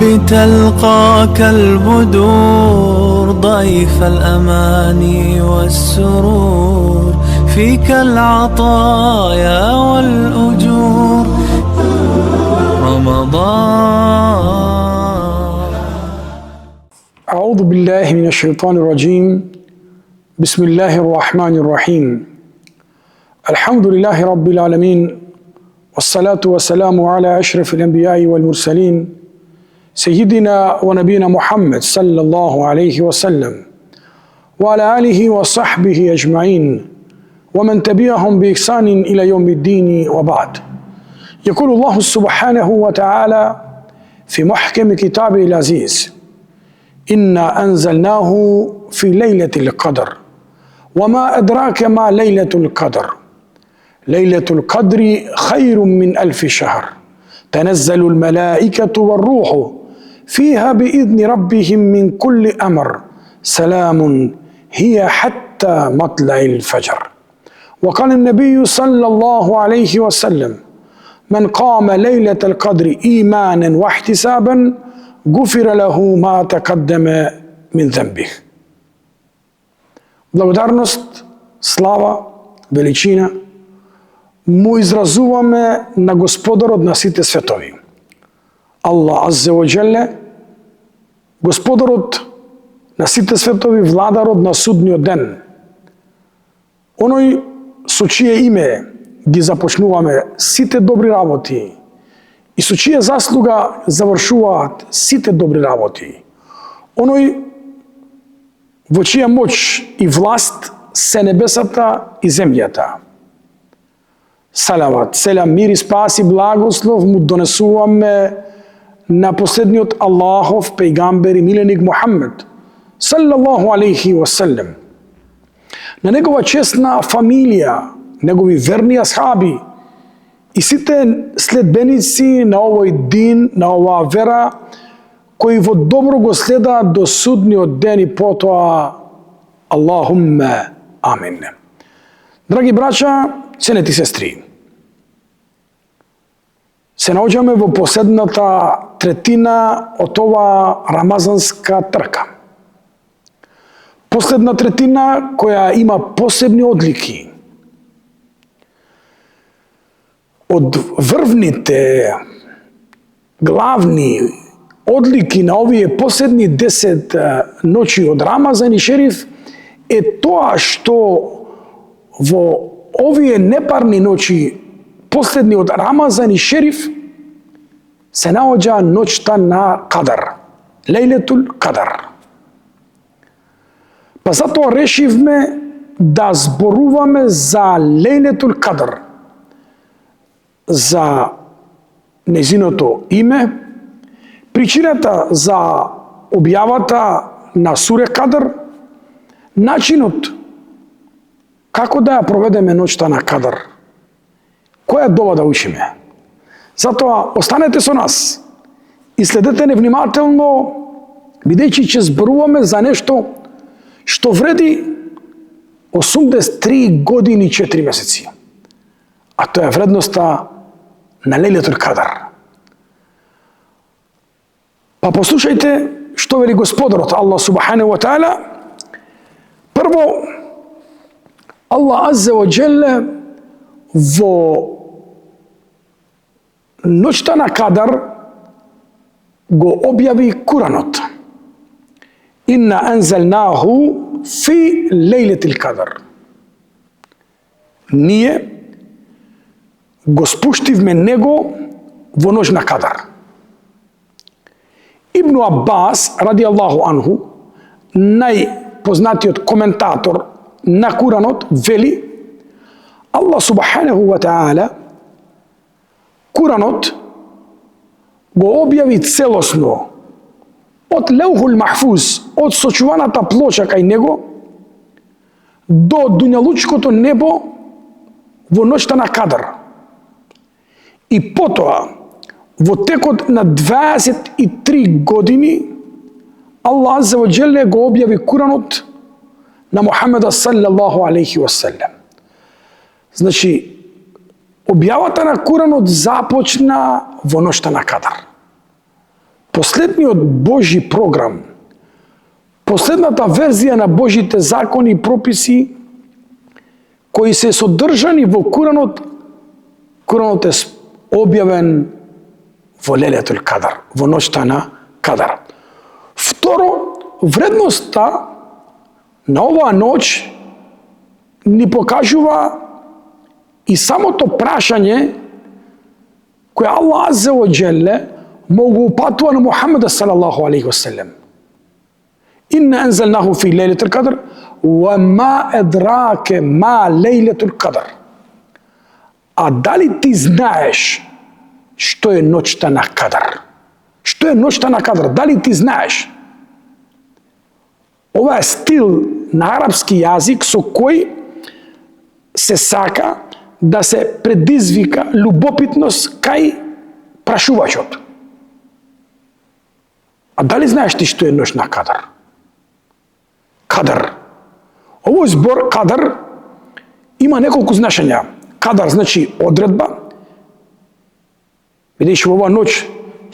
بتلقاك البدور ضيف الأماني والسرور فيك العطايا والأجور رمضان. أعوذ بالله من الشيطان الرجيم. بسم الله الرحمن الرحيم. الحمد لله رب العالمين، والصلاة والسلام على أشرف الأنبياء والمرسلين سيدنا ونبينا محمد صلى الله عليه وسلم وعلى آله وصحبه أجمعين ومن تبعهم بإحسان إلى يوم الدين، وبعد. يقول الله سبحانه وتعالى في محكم كتابه العزيز: إنا أنزلناه في ليلة القدر وما أدراك ما ليلة القدر ليلة القدر خير من 1000 شهر تنزل الملائكة والروح فيها بإذن ربهم من كل أمر سلام هي حتى مطلع الفجر. وقال النبي صلى الله عليه وسلم: من قام ليلة القدر إيمانا واحتسابا غفر له ما تقدم من ذنبه. Благодарност, слава, величина му изразуваме на Господарот на сите светови, Аллах Аззе ва Джелле, Господарот на сите светови, владарот на судниот ден, оној со чие име ги започнуваме сите добри работи и со чија заслуга завршуваат сите добри работи, оној во чија моќ и власт се небесата и земјата. Салават, селам, мир и спас и благослов му донесуваме на последниот Аллахов пејгамбер и миленик Мухаммед саллаллаху алейхи ва саллем, на негова честна фамилија, негови верни асхаби и сите следбеници на овој дин, на оваа вера, кои во добро го следаат до судниот ден и потоа. Аллахумме амин. Драги браќа, ценети сестри, се наоѓаме во последната третина од оваа рамазанска трка. Последна третина која има посебни одлики. Од врвните, главни одлики на овие последни 10 ноќи од Рамазан и Шериф е тоа што во овие непарни ноќи, последни од Рамазан и Шериф, се наоѓа ноќта на Кадар, Лейлетул Кадар. Па затоа решивме да зборуваме за Лейлетул Кадар, за незиното име, причината за објавата на Суре Кадар, начинот како да ја проведеме ноќта на Кадар, која дова да учиме. Затоа останете со нас и следете невнимателно, бидејќи ќе зборуваме за нешто што вреди 83 години и 4 месеци, а тоа е вредноста на Лейлетул Кадар. Па послушајте што вели Господарот Аллах субханаху ва таала. Прво, Аллах Аззе ва Джелле во ноќта на Кадар го објави Куранот. Инна анзелнаху фи лейлетил Кадар. Ние го спуштивме него во ноќ на Кадар. Ибн Аббас, ради Аллаху анху, најпознатиот коментатор на Куранот, вели: Аллах субханаху ва таала Куранот го објави целосно од Леухул Махфуз, од сочуваната плоча кај него, до дуњалучкото небо во ноќта на Кадар. И потоа, во текот на 23 години, Аллах Аззе ва Джелле го објави Куранот на Мухаммеда саллаллаху алейхи ва саллем. Значи, објавата на Куранот започна во ноќта на Кадар. последниот Божи програм, последната верзија на Божите закони и прописи кои се содржани во Куранот. Куранот е објавен во Лелетул Кадар, во ноќта на Кадар. Второ, вредноста на оваа ноќ ни покажува и самото прашање кое Аллах Аззе ва Джелле му го упатува на Мухаммеда салаллаху алейхи ва селем. Инна анзалнаху фи лейлетул кадр ва ма едраке ма лейлетул кадр. А дали ти знаеш што е ноќта на Кадар? Што е ноќта на Кадар? Дали ти знаеш? Ова е стил на арапски јазик со кој се сака да се предизвика любопитност кај прашувачот. А дали знаеш ти што е ноќ на Кадар? Кадар. Овој збор Кадар има неколку значења. Кадар значи одредба, бидејќи во оваа ноќ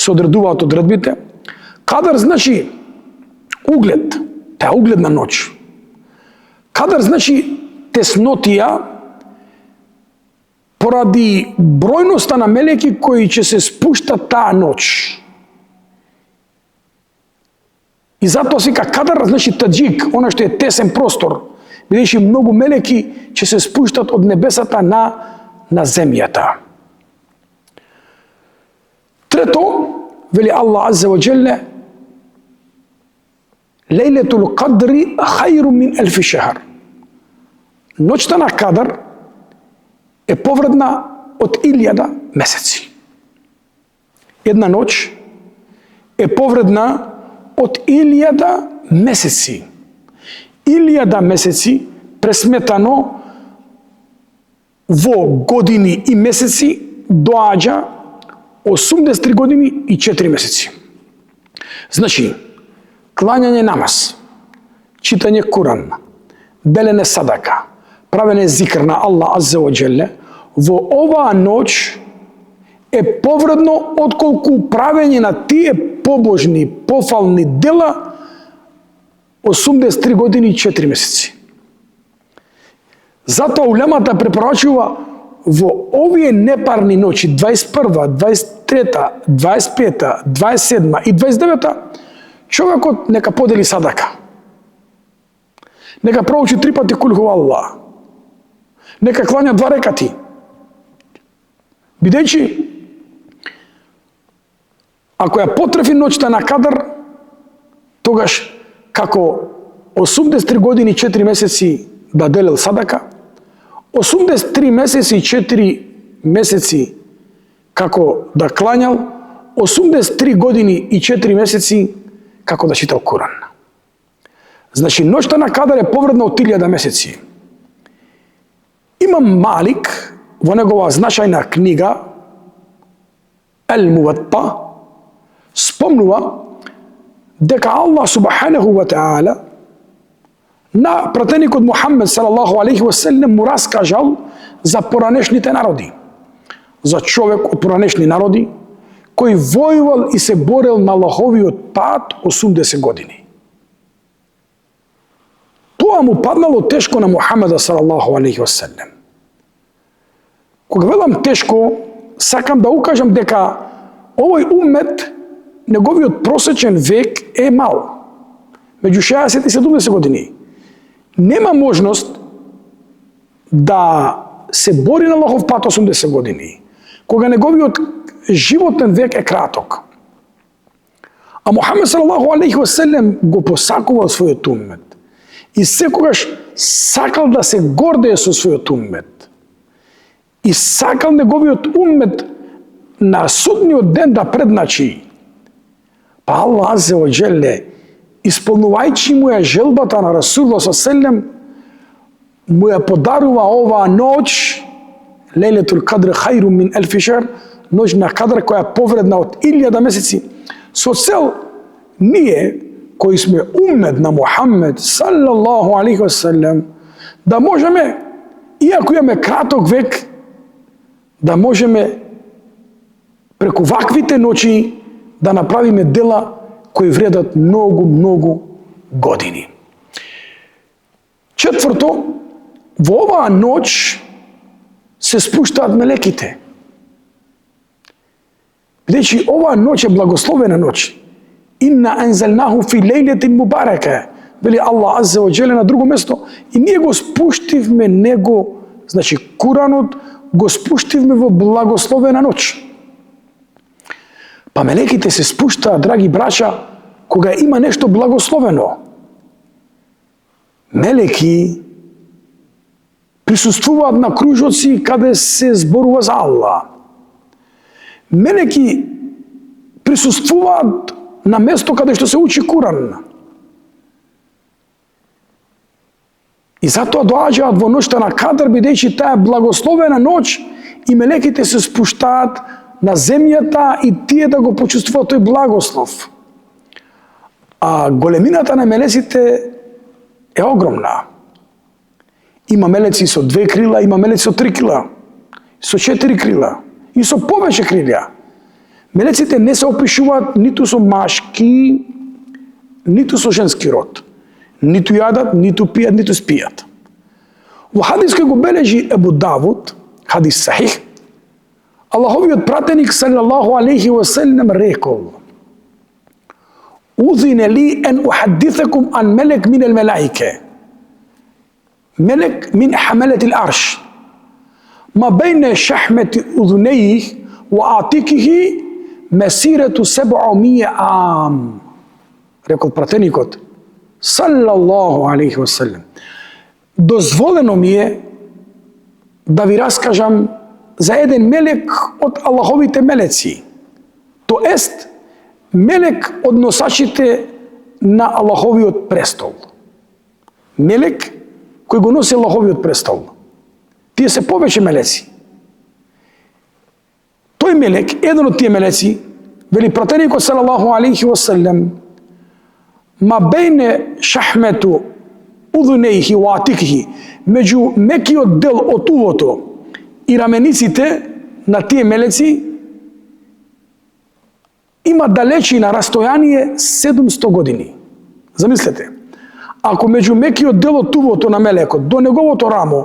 се одредуваат одредбите. Кадар значи углед, таа угледна ноќ. Кадар значи теснотија поради бројноста на мелеки кои ќе се спуштат таа ноќ. И затоа се вика Кадар значи таджик, она што е тесен простор, бидејќи многу мелеки ќе се спуштат од небесата на земјата. Трето, вели Аллах Аззе ва Джелле, Лейлетул Кадри хајру мин елфи шехар. Ноќта на Кадар е повредна од 1000 месеци. Една ноќ е повредна од 1000 месеци. 1000 месеци пресметано во години и месеци доаѓа 83 години и 4 месеци. Значи, клањање намаз, читање Куран, делене садака, правене зикр на Аллах Аззе ва Джелле, во оваа ноќ е повредно отколку правење на тие побожни, пофални дела 83 години и 4 месеци. Затоа улемата препорачува во овие непарни ноќи, 21, 23, 25, 27 и 29, човекот нека подели садака. Нека проучи 3 пати кул ху Аллах. Нека клања 2 рекати. Бидејќи, ако ја потрефи ноќта на Кадар, тогаш како 83 години и 4 месеци да делел садака, 83 месеци и 4 месеци како да клањал, 83 години и 4 месеци како да читал Куран. Значи, ноќта на Кадар е повредна од 1000 месеци. Имам Малик во негова значајна книга Ел Муватта спомнува дека Аллах субханаху ва таала на пратеникот Мухаммед салаллаху алейхи ва селем му раскажал за поранешните народи. За човек од поранешни народи кој војувал и се борел на Аллаховиот пат 80 години. Тоа му паднало тешко на Мухаммеда салаллаху алейхи ва селем. Кога велам тешко, сакам да укажам дека овој уммет, неговиот просечен век е мал, меѓу 60 и 70 години. Нема можност да се бори на Аллахов пат 80 години, кога неговиот животен век е краток. А Мухаммед салаллаху алейхи ва селем го посакувал својот уммет и секогаш сакал да се гордее со својот уммет. И сакал неговиот уммет на судниот ден да предначи. Па Аллах Аззе ва Джелле, исполнувајќи му ја желбата на Расулуллах селем, му ја подарува оваа ноќ, Лейлетул Кадр хајру мин елфи шехр, ноќ на Кадр која е повредна од 1000 месеци, со цел ние кои сме уммет на Мухаммед салаллаху алейхи ва селем, да можеме, иако имаме краток век, да можеме преку ваквите ноќи да направиме дела кои вредат многу години. Четврто, во оваа ноќ се спуштаат мелеките. Бидејќи оваа ноќ е благословена ноќ. Инна анзалнаху фи лейлетин мубарака, вели Аллах азза ва џеле на друго место, и ние го спуштивме него, значи Куранот го спуштивме во благословена ноќ. Па мелеките се спуштаат, драги браќа, кога има нешто благословено. Мелеки присуствуваат на кружоци каде се зборува за Аллах. Мелеки присуствуваат на место каде што се учи Куран. И затоа доаѓаат во ноќта на Кадр, бидејќи таа е благословена ноќ и мелеките се спуштаат на земјата и тие да го почувствуваат тој благослов. А големината на мелеците е огромна. Има мелеци со 2 крила, има мелеци со 3 крила, со 4 крила и со повеќе крилја. Мелеците не се опишуваат ниту со машки, ниту со женски род. Ниту јадат, ниту пијат, ниту спијат. Во хадис кој го бележи Ебу Давуд, хадис сахих, Аллаховиот пратеник салаллаху алейхи ва саллем рекол: "Удине ли ан ухаддисакум ан мелек мин ал-малаика, мелек мин хамалати ал-арш, ма бейна шахмати удунейх ва атикихи месирету 700 ам." Рекол пратеникот салаллаху алейхи ва саллем: "Дозволено ми е да ви раскажам за еден мелек од Аллаховите мелеци, то ест мелек од носачите на Аллаховиот престол." Мелек кој го носи Аллаховиот престол. Тие се повеќе мелеци. Тој мелек, еден од тие мелеци, вели пратеникот салаллаху алейхи ва саллем, ма бейне шахмету удунейхи ва атикихи, меѓу мекиот дел од увото и рамениците на тие мелеци има далечина растојание 700 години. Замислете, ако меѓу мекиот дел од увото на мелекот до неговото рамо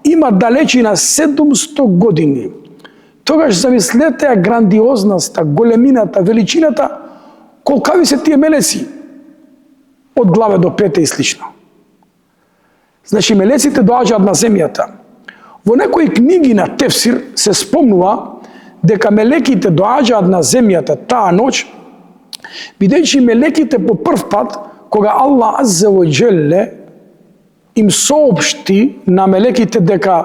има далечина 700 години, тогаш замислете грандиозноста, големината, величината, колкави се тие мелеци од главе до пете и слично. Значи, мелеците доаѓаат на земјата. Во некои книги на Тефсир се спомнува дека мелеките доаѓаат на земјата таа ноќ, бидејќи мелеките по прв пат, кога Аллах азза ва џеле им соопшти на мелеките дека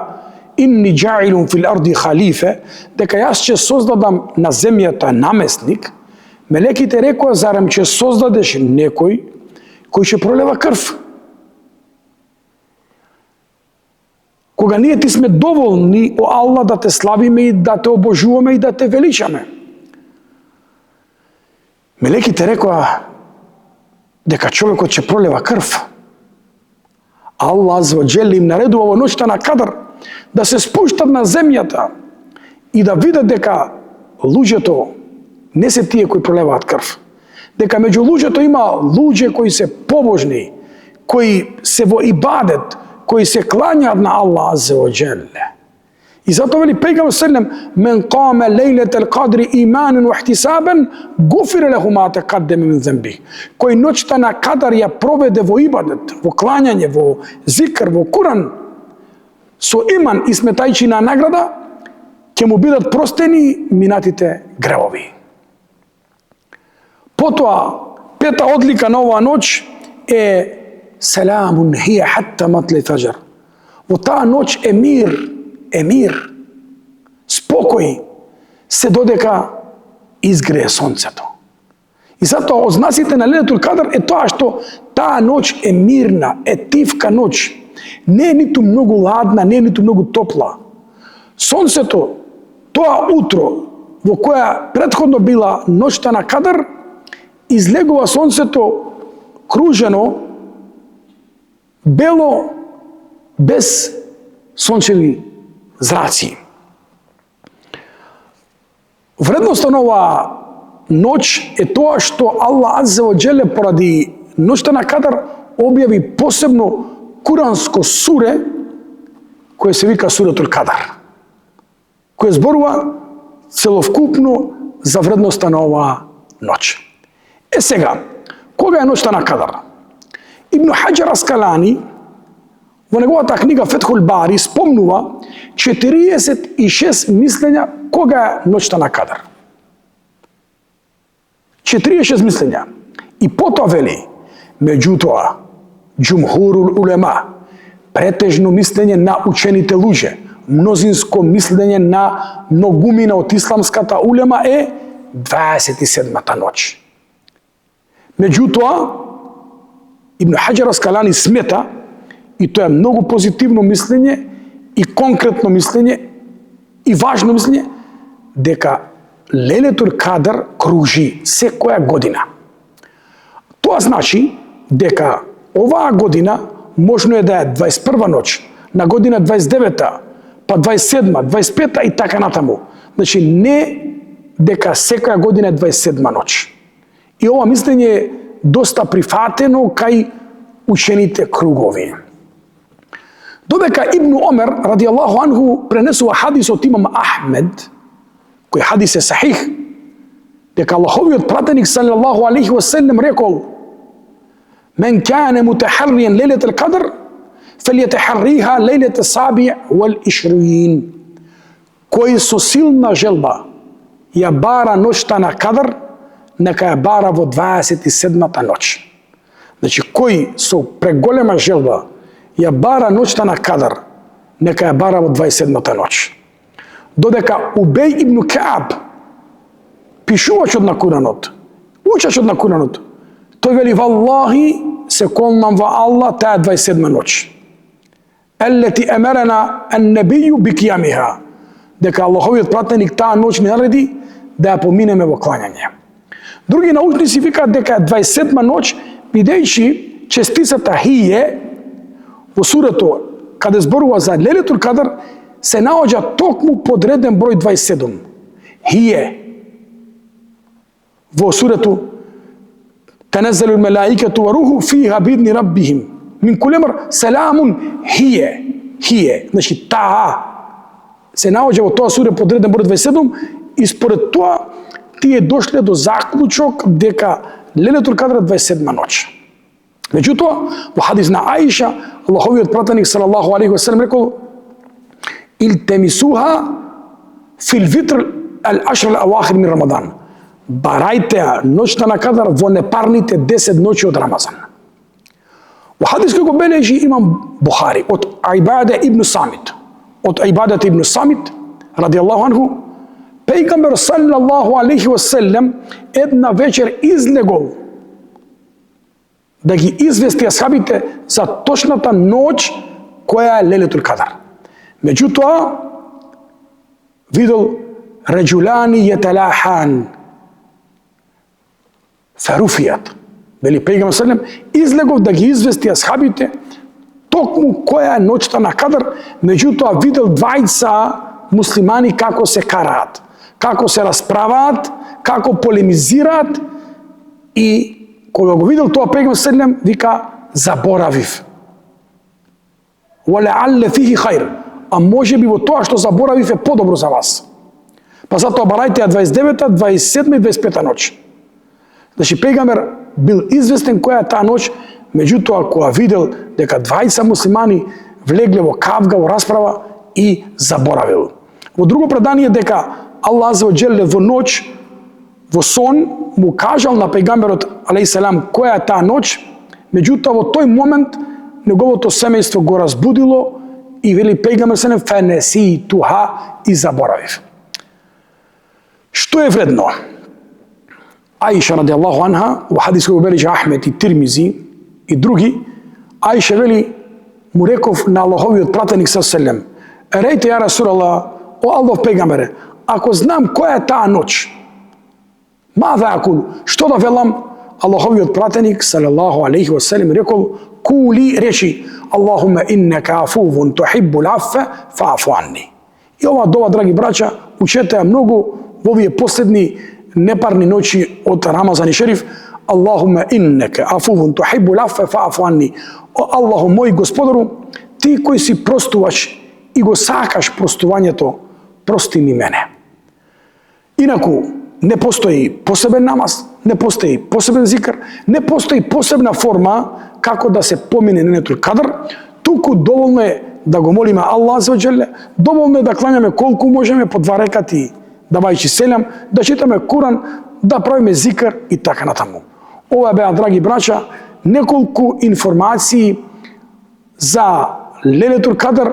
инни џаилун фил арди халифе, дека јас ќе создадам на земјата наместник, мелеките рекоа: "Зарем ќе создадеш некој кој ќе пролева крв?" Кога ние ти сме доволни о Аллах да те славиме и да те обожуваме и да те величаме. Мелеките рекоа дека човекот ќе пролева крв. Аллах азза ва џеле им наредува во ноќта на Кадр да се спуштат на земјата и да видат дека луѓето не се тие кои пролеваат крв. Дека меѓу луѓето има луѓе кои се побожни, кои се во ибадет, кои се клањаат на Аллах азза ва џеле. И затоа вели пејгамбер селем: "Мен қаме лейлетел кадри иманен ва ихтисабен, гуфире леху ма тақаддеме мин зенби." Кој ноќта на Кадар ја проведе во ибадет, во клањање, во зикр, во Куран, со иман и сметајќи на награда, ќе му бидат простени минатите гревови. Потоа, пета одлика на оваа ноќ е Селамун хија хатта матли фаџар. Во таа ноќ е мир, спокој, се додека изгрее сонцето. И затоа ознаците на Лейлетул Кадр е тоа што таа ноќ е мирна, е тивка ноќ. Не е ниту многу ладна, не е ниту многу топла. Сонцето, тоа утро во која претходно била ноќта на Кадр, излегува сонцето кружено, бело, без сончеви зраци. Вредноста на оваа ноќ е тоа што Аллах аззе ва джеле поради ноќта на Кадар објави посебно куранско суре кој се вика Суретул Кадар, кој зборува целовкупно за вредноста на оваа ноќ. Сега, кога е ноќта на Кадар? Ибн Хаџар Аскалани во неговата книга Фетхул Бари спомнува 46 мислења кога е ноќта на Кадар. 46 мислења. И потоа вели, меѓутоа, џумхурул улема, претежно мислење на учените луѓе, мнозинско мислење на многумина од исламската улема е 27-та ноќ. Меѓутоа, Ибн Хаџар Аскалани смета, и тоа е многу позитивно мислење, и конкретно мислење, и важно мислење, дека Лелетул Кадар кружи секоја година. Тоа значи дека оваа година можно е да е 21 ноќ, на година 29-та, па 27-та, 25-та и така натаму. Значи не дека секоја година е 27 ноќ. И ова мислење е доста прифатено кај учените кругови. Додека Ибн Омер, ради Аллаху анху, пренесува хадис од имам Ахмед, кој хадис е сахих, дека Аллаховиот пратеник саллаллаху алейхи ва селем рекол: "Мен кане мутахарриен лейлетул кадр, фелјетахарриха лейлете саби вал ишрин." Кој со силна желба ја бара ноќта на Кадр, нека ја бара во 27-та ноќ. Значи, кој со преголема желба ја бара ноќта на Кадр, нека ја бара во 27-та ноќ. Додека Убеј ибн Кааб, пишувачот на Куранот, учачот на Куранот, тој вели: "Валлахи, се колнам во Аллах, таа е 27 ноќ. Елети емерена ан-набију бикијамиха." Дека Аллаховиот пратеник таа ноќ ни нареди да ја поминеме во клањање. Други научници викаат дека 27 ноќ, бидејќи честицата хие во сурето каде зборува за Лелетул Кадр се наоѓа токму подреден број 27. Хие во сурето Таназзалул мелаикату ва руху фиха бидни раббихим мин кулли амр саламун хие. Значи таа се наоѓа во тоа суре подреден број 27 и според тоа тие дошле до заклучок дека Лелетул Кадр е 27 ноќ. Меѓутоа, во хадис на Аиша, Аллаховиот пратеник салаллаху алейхи ва селем рекол: "Илтемисуха фил витр ал-ашр ал-авахир мин Рамадан." Барајте ноќта на Кадар во непарните 10 ноќи од Рамазан. Во хадис кој го бележи имам Бухари од Ибада ибн Самит, ради Аллаху анху, пејгамбер саллаллаху алейхи ва селем една вечер излегол да ги извести асхабите за точната ноќ која е Лелетул Кадар. Меѓутоа, видел реджулани јеталахан фаруфијат. Вели пејгамбер саллем, излегов да ги извести асхабите токму која е ноќта на Кадар, меѓутоа видел двајца муслимани како се караат, како се расправаат, како полемизираат, и кога го видел тоа пејгамбер саллем вика: "Заборавив. Валеалле фихи хајр." А може би во тоа што заборавив е подобро за вас. Па затоа барајте ја 29-та, 27-та и 25-та ноќ. Значи пејгамбер бил известен која е таа ноќ, меѓутоа кога видел дека двајца муслимани влегле во кавга, во расправа, и заборавил. Во друго предание дека Аллах азza ва џелле во ноќ, во сон, му кажал на пејгамберот алейхиссалам која е таа ноќ, меѓутоа во тој момент неговото семејство го разбудило и вели пејгамбер салем: "Фенеси туха", и заборавив. Што е вредно? Аиша ради Аллаху анха, во хадис кој го бележи Ахмед и Тирмизи и други, Аиша вели: "Му реков на Аллаховиот пратеник саллаллаху алейхи ва селем: Рејте ја Расулаллах, о Аллах пејгамбере, ако знам која е таа ноќ, мада акул, што да велам?" Аллаховиот пратеник саллаллаху алейхи ва селем рекол: "Кули", речи: "Аллахума иннека афувун тухиббул аффа фаъфу анни." И ова дова, драги браќа, учете ја многу во овие последни непарни ноќи од Рамазан и Шериф. Аллахуме иннеке афувун тухиббул афва фаъфу анни. О Аллаху мој Господару, ти кој си простуваш и го сакаш простувањето, прости ми мене. Инаку, не постои посебен намаз, не постои посебен зикр, не постои посебна форма како да се помине Лейлатул Кадр, туку доволно е да го молиме Аллах азza ва џелле, доволно е да кланяме колку можеме по 2 рекати, давајќи селам, да читаме Куран, да правиме зикр и така натаму. Ова беа, драги браќа, неколку информации за Лейлатул Кадр,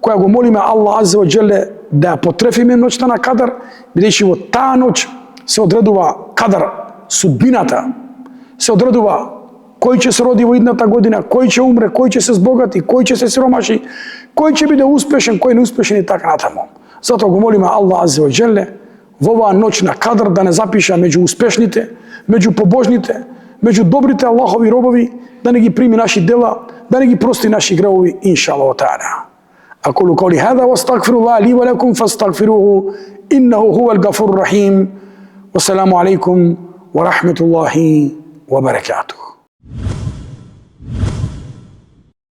која го молиме Аллах азza ва џелле да ја потрефиме ноќта на Кадр, бидејќи во таа ноќ се одредува Кадр, судбината, се одредува кој ќе се роди во идната година, кој ќе умре, кој ќе се збогати, кој ќе се сиромаши, кој ќе биде успешен, кој неуспешен и така натаму. Затоа го молиме Аллах азza ва џелле во оваа ноќ на Кадр да не запиша меѓу успешните, меѓу побожните, меѓу добрите Аллахови робови, да не ги прими наши дела, да не ги прости наши гревови, иншаллаху таала. أقول قولي هذا واستغفر الله لي ولكم فاستغفروه إنه هو الغفور الرحيم والسلام عليكم ورحمة الله وبركاته.